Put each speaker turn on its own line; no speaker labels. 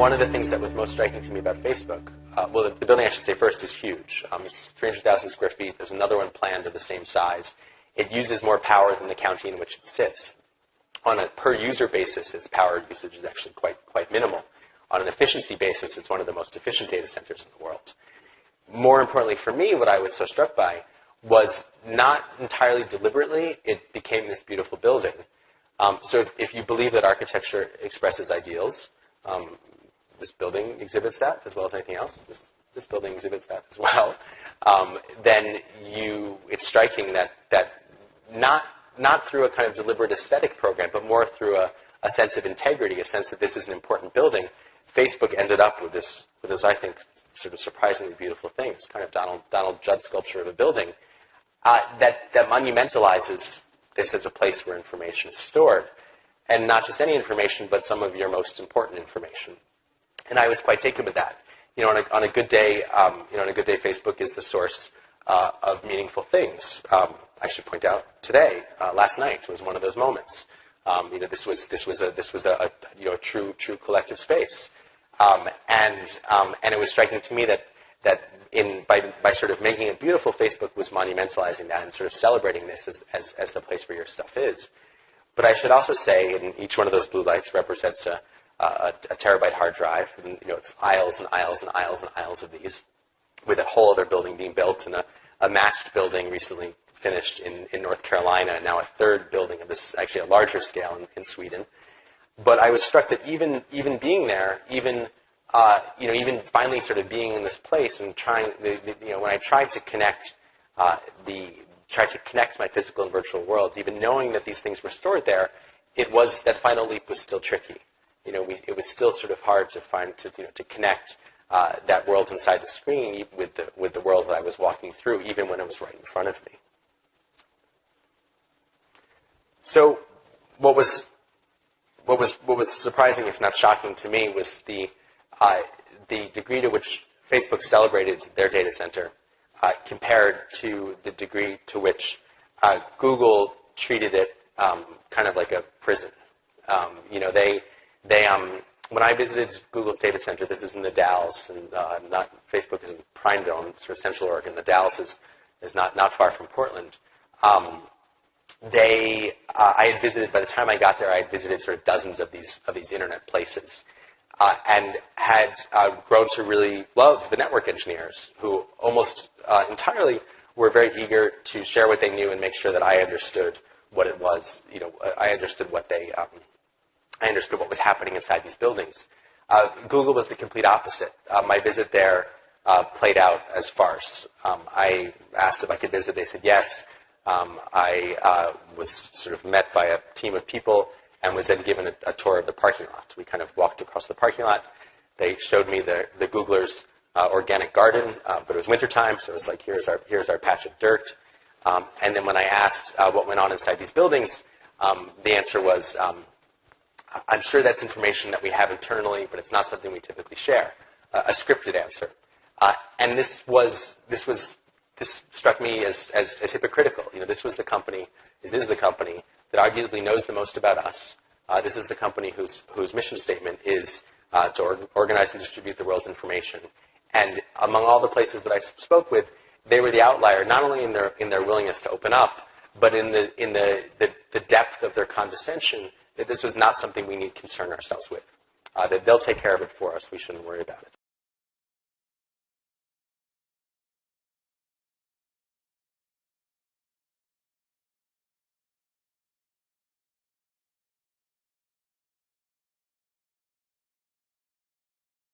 one of the things that was most striking to me about Facebook, well, the building, I should say first, is huge. It's 300,000 square feet. There's another one planned of the same size. It uses more power than the county in which it sits. On a per-user basis, its power usage is actually quite minimal. On an efficiency basis, it's one of the most efficient data centers in the world. More importantly for me, what I was so struck by was not entirely deliberately, it became this beautiful building. So if you believe that architecture expresses ideals, this building exhibits that as well as anything else. This building exhibits that as well. Then it's striking that not through a kind of deliberate aesthetic program, but more through a sense of integrity, a sense that this is an important building. Facebook ended up with this, I think, sort of surprisingly beautiful thing. It's kind of Donald Judd sculpture of a building that monumentalizes this as a place where information is stored, and not just any information, but some of your most important information. And I was quite taken with that. On a good day, Facebook is the source of meaningful things. I should point out today, last night was one of those moments. This was a true collective space, and it was striking to me that by sort of making it beautiful, Facebook was monumentalizing that and sort of celebrating this as the place where your stuff is. But I should also say, and each one of those blue lights represents a terabyte hard drive, and it's aisles and aisles and aisles and aisles of these, with a whole other building being built, and a matched building recently finished in North Carolina, and now a third building of this, actually a larger scale in Sweden. But I was struck that even being there, even finally sort of being in this place and trying, when I tried to connect my physical and virtual worlds, even knowing that these things were stored there, that final leap was still tricky. It was still sort of hard to connect that world inside the screen with the world that I was walking through, even when it was right in front of me. So, what was surprising, if not shocking to me, was the degree to which Facebook celebrated their data center compared to the degree to which Google treated it kind of like a prison. When I visited Google's data center, this is in the Dalles, and Facebook is in Prineville, in sort of Central Oregon. The Dalles is not far from Portland. I had visited, by the time I got there, I had visited sort of dozens of these internet places, and had grown to really love the network engineers, who almost entirely were very eager to share what they knew and make sure that I understood what it was. I understood I understood what was happening inside these buildings. Google was the complete opposite. My visit there played out as farce. I asked if I could visit. They said yes. I was sort of met by a team of people and was then given a tour of the parking lot. We kind of walked across the parking lot. They showed me the Googlers' organic garden, but it was wintertime, so it was like, here's our patch of dirt. And then when I asked what went on inside these buildings, the answer was, I'm sure that's information that we have internally, but it's not something we typically share. A scripted answer. And this struck me as hypocritical. This is the company that arguably knows the most about us. This is the company whose mission statement is to organize and distribute the world's information. And among all the places that I spoke with, they were the outlier, not only in their willingness to open up, but in the depth of their condescension, that this was not something we need to concern ourselves with. That they'll take care of it for us. We shouldn't worry about it.